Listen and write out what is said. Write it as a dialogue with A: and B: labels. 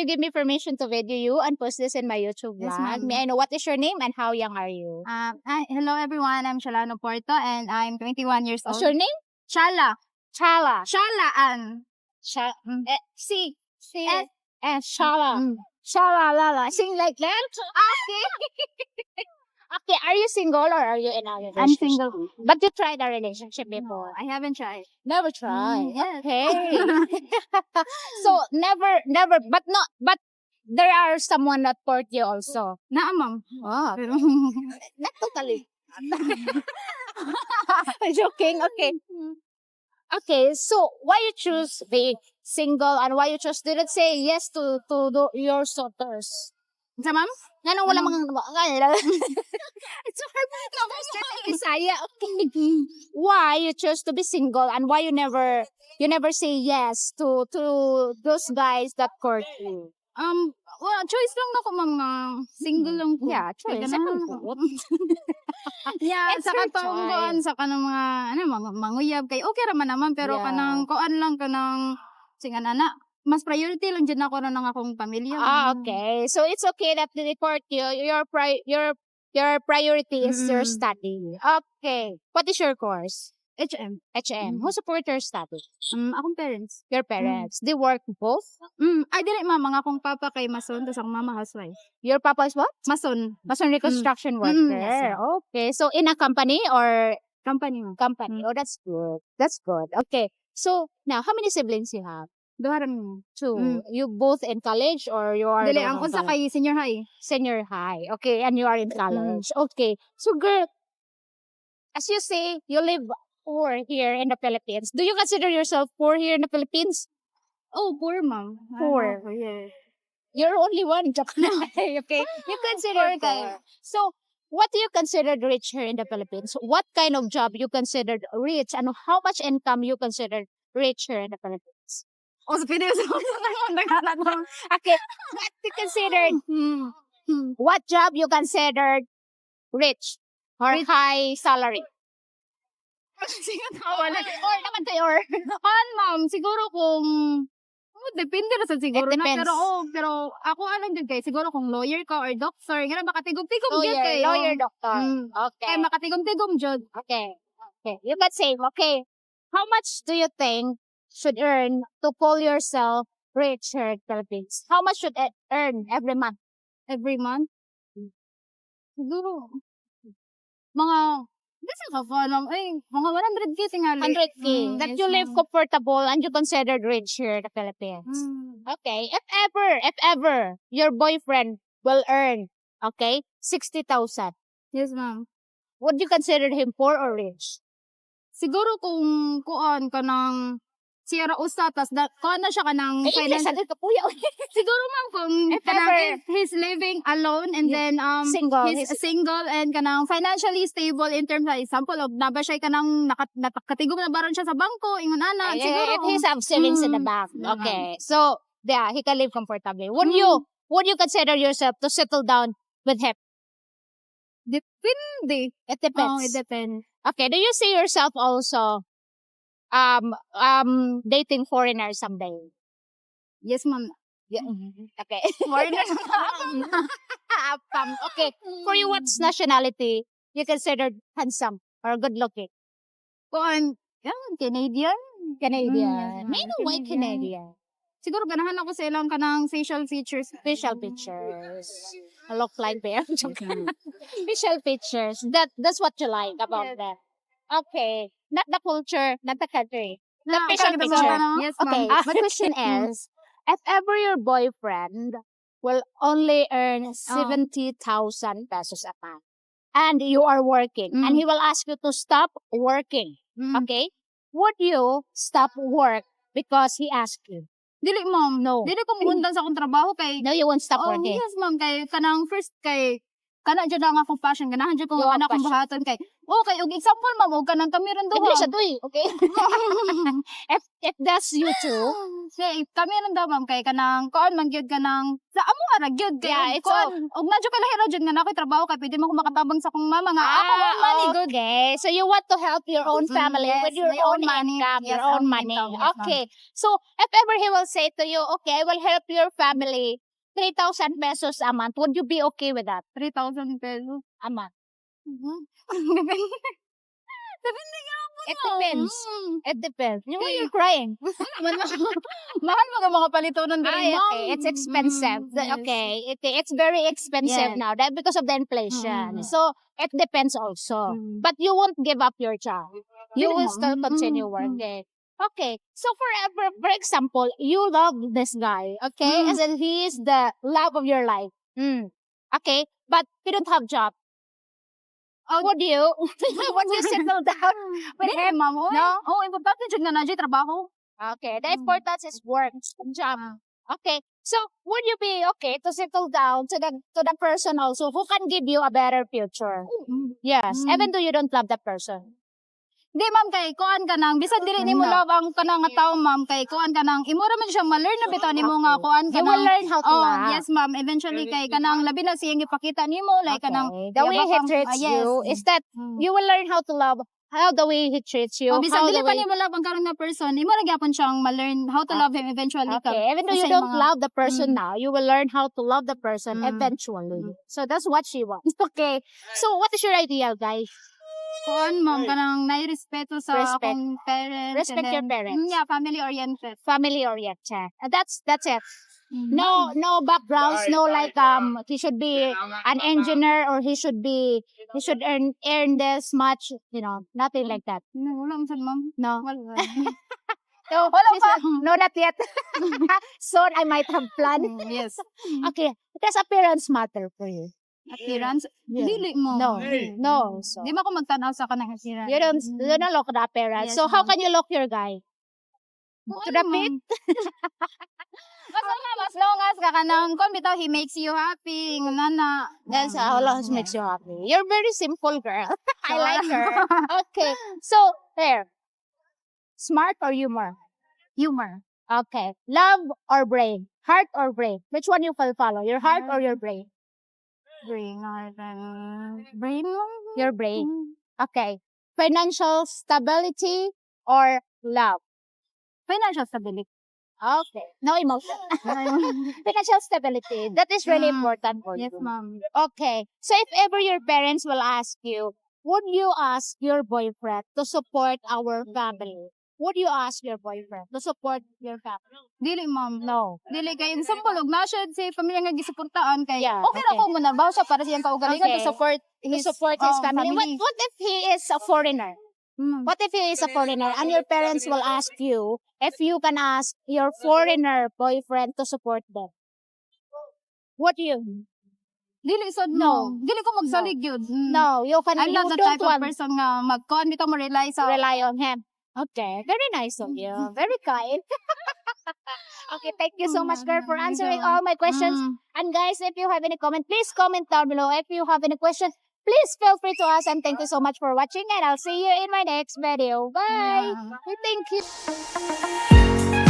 A: you give me permission to video you and post this in my YouTube vlog?
B: Yes, ma'am.
A: May I know what is your name and how young are you?
B: Hi, hello everyone. I'm Shalano Porto and I'm 21 years
A: What's
B: old.
A: your name?
B: Shala.
A: Chala.
B: Shalaan.
A: See.
B: S.
A: Shala. Shala lala. Sing like that? Okay. Okay, are you single or are you in a relationship?
B: I'm single.
A: But you tried a relationship before.
B: I haven't tried.
A: Never tried.
B: yes.
A: Okay. So never, but there are someone that court you also.
B: Naa, ma'am.
A: Oh,
B: Pero,
A: not totally. Joking. Okay. Okay. So why you choose being single and why you choose didn't say yes to your suitors?
B: sa ma'am?
A: Ganun wala mga it's so hard to question in Bisaya. Okay. Why you chose to be single and why you never say yes to those guys that court you?
B: Well, choice lang ako, ma'am, na single lang ko.
A: Yeah, choice.
B: Kaya
A: Ano
B: ganun.
A: po?
B: Yeah,
A: It's
B: sa
A: your
B: katunggoan,
A: choice.
B: sa kanang mga, manguyab kay okay raman naman, pero
A: Yeah.
B: kanang, kuan lang kanang, singan ana, mas priority lang dyan ako ng akong pamilya.
A: Okay. So it's okay that they court you. Your priority is your
B: Mm.
A: study. Okay. What is your course?
B: HM.
A: HM. Who support your study?
B: Akong parents.
A: Your parents. They work both?
B: Ay, dili, ma'am, ang akong papa kay mason, tapos ang mama housewife.
A: Your papa is what?
B: Mason.
A: Mason reconstruction worker.
B: Yes, sir.
A: Okay. So in a company or
B: Company, ma'am.
A: company? Oh, that's good. That's good. Okay. So now, how many siblings you have?
B: Duharan mo.
A: Two. You both in college or you are
B: Dili,
A: the
B: ang
A: one
B: usa
A: college?
B: kay senior high.
A: Senior high. Okay. And you are in college. Okay. So girl, as you say, you live poor here in the Philippines. Do you consider yourself poor here in the Philippines?
B: Oh, poor, ma'am.
A: Poor.
B: Yeah.
A: You're only one. Okay. You consider
B: Poor guy.
A: So, what do you consider rich here in the Philippines? What kind of job you considered rich and how much income you consider rich here in the Philippines?
B: O, sa Pilipinas,
A: Okay. What you considered, what job you considered rich or high salary? Or naman to your
B: Ma'am, siguro kung depende na sa siguro
A: It
B: na
A: depends.
B: pero ako alam din kay siguro kung lawyer ka or doctor, nga makatigom-tigom jud kay.
A: lawyer, doctor. Okay.
B: Kay makatigom-tigom jud.
A: Okay. Okay. You can say, okay, how much do you think should earn to call yourself rich here in Philippines? How much should it earn every month?
B: Every month. Siguro mga mga 100k tingali.
A: 100K. That
B: Yes,
A: you live
B: ma'am.
A: comfortable and you considered rich here in the Philippines. Okay. If ever, your boyfriend will earn, okay, 60,000.
B: Yes, ma'am.
A: Would you consider him poor or rich?
B: Siguro kung kuan kanang siyara usa tas kuan na siya kanang
A: English,
B: financial.
A: agad ka puya.
B: Siguro ma'am kung
A: If
B: kanang
A: ever.
B: if he's living alone and then
A: Single.
B: he's single and kanang financially stable in terms of example of naba siya kanang nakatigom na baron siya sa bangko ingon ana siguro
A: If he's have savings in the bank.
B: Yeah.
A: Okay. So, yeah, he can live comfortably. Would you consider yourself to settle down with him?
B: depende.
A: It depends.
B: It depends.
A: Okay. Do you see yourself also dating foreigners someday?
B: Yes, ma'am.
A: Yeah. Okay. Foreigners. Okay. For you, what's nationality you considered handsome or good looking?
B: Kuan Canadian.
A: Canadian.
B: Yes,
A: May know why Canadian?
B: Siguro ganahan ako sa ilang kanang facial features.
A: Facial features. Look like bear. Facial features. That's what you like about
B: Yes.
A: them. Okay. Not the culture, not the country. The
B: Na,
A: facial
B: kaganda
A: picture.
B: ba? Yes, ma'am.
A: Okay. My question is, if ever your boyfriend will only earn 70,000 pesos a month and you are working and he will ask you to stop working, okay? Would you stop work because he asked you?
B: Dili, ma'am.
A: No.
B: Dili ko muundan sa akong trabaho kay
A: No, you won't stop working.
B: Yes, ma'am. Kay kanang first kay kana dyan ang akong passion, ganahan dyan ko
A: Yung
B: anak kong
A: passion.
B: buhaton kay, okay, og example ma'am, og kanang kami rin
A: English
B: duha.
A: ato eh, okay? if that's you too,
B: Say, kami rin daw ma'am, kay kanang, koon man gyud kanang, sa amo nga ra gyud, kay,
A: Yeah, it's
B: koon, og nadyo kalahira dyan nga na ako'y trabaho, kay pwede mo ko makatabang sa akong mama nga, ako mo money, good.
A: okay. So you want to help your own family
B: Yes,
A: with your
B: my
A: own
B: own money.
A: income,
B: Yes,
A: your own
B: own
A: money.
B: income, yes, ma'am.
A: Okay. So if ever he will say to you, okay, I will help your family 3,000 pesos a month, would you be okay with that?
B: 3,000 pesos.
A: A month.
B: Depende nga po.
A: It depends.
B: Mm.
A: It depends. Why
B: Okay.
A: you're crying?
B: Mahal mga palitonan din,
A: Ay,
B: ma'am.
A: okay. It's expensive.
B: Yes.
A: Okay. It's very expensive
B: Yes.
A: now that because of the inflation.
B: Mm.
A: So it depends also.
B: Mm.
A: But you won't give up your job. You will
B: Hindi
A: still
B: naman.
A: continue working. Okay. So for example, you love this guy. Okay.
B: Mm.
A: As in he is the love of your life. Okay. But you don't have job. Would you? Would you settle down with
B: Hindi,
A: him?
B: ma'am. Oy.
A: No?
B: Oh, importante dyan nga na dyan, trabaho.
A: Okay, the
B: Mm.
A: importance is work, job. Okay, so would you be okay to settle down to the person also who can give you a better future? Yes,
B: Mm.
A: even though you don't love that person.
B: Di, ma'am, kay kuan ka nang, bisan dili ni mo
A: No.
B: love ang kanang nga tao, ma'am, kay kuan ka nang, imura man siya ma-learn na bitaw ni mo nga kuan ka
A: You will
B: nang.
A: learn how to
B: Oh,
A: love.
B: yes, ma'am. Eventually, kay kanang labi na siyang ipakita ni mo, like kanang,
A: Okay. The way he
B: yabang-
A: treats
B: yes.
A: you is that
B: Mm.
A: you will learn how to love how the way he treats you.
B: Oh, bisan
A: how
B: dili
A: the
B: pa
A: way-
B: ni mo love ang karang nga person, imo ra gyapon siyang ma-learn how to love him eventually.
A: Okay, even though you
B: Kasi
A: don't
B: mga-
A: love the person now, you will learn how to love the person
B: Mm.
A: eventually.
B: Mm.
A: So that's what she wants. Okay. So what is your ideal, guys?
B: Kuan, ma'am, kanang nai-respeto sa
A: Respect.
B: akong parents.
A: Respect
B: and
A: your
B: then-
A: parents.
B: Yeah, family-oriented.
A: Family oriented. That's it.
B: Mm.
A: No backgrounds, no like he should be an engineer or he should earn this much, nothing like that.
B: No, wala man sad, ma'am.
A: No.
B: Wala.
A: No,
B: Wala
A: she's
B: pa.
A: no, not yet. Soon I might have planned.
B: Yes.
A: Okay, does appearance matter for you?
B: Appearance?
A: Yeah.
B: Dili mo.
A: No. So
B: Di ba ako magtanaw sa kanang appearance?
A: you don't look at the appearance.
B: Yes,
A: So how
B: ma'am.
A: can you look your guy?
B: To
A: the pit?
B: Mas long as ka kanang kon bitaw he makes you happy, nana.
A: That's how long makes you happy. You're very simple girl. I like her. Okay. So there. Smart or humor?
B: Humor.
A: Okay. Love or brain? Heart or brain? Which one you will follow? Your heart or your brain?
B: Brain. Brain.
A: Your brain. Okay. Financial stability or love?
B: Financial stability.
A: Okay. No emotion. Financial stability. That is really
B: Mm.
A: important for
B: Yes,
A: you.
B: ma'am.
A: Okay. So if ever your parents will ask you, would you ask your boyfriend to support our family? Would you ask your boyfriend to support your family?
B: Dili, ma'am.
A: No.
B: Dili kay example og na siya si pamilya nga gisuportaan kay
A: Yeah,
B: okay ra
A: okay.
B: ko muna bawo siya para siyang kaugalingan
A: Okay.
B: to support
A: To support his family. What if he is a foreigner?
B: Mm.
A: What if he is a foreigner and your parents will ask you if you can ask your foreigner boyfriend to support them? What do you?
B: Dili sad
A: No.
B: no. Dili ko magsalig yun. Mm.
A: No, you can.
B: I'm
A: You
B: not the
A: don't
B: type of
A: want
B: person nga mag-con bitaw mo rely sa
A: rely on him. Okay, very nice of you. Very kind. Okay, thank you so much, girl, for answering all my questions.
B: Mm.
A: And guys, if you have any comment, please comment down below. If you have any question, please feel free to ask. And thank you so much for watching. And I'll see you in my next video. Bye.
B: Yeah.
A: Thank you.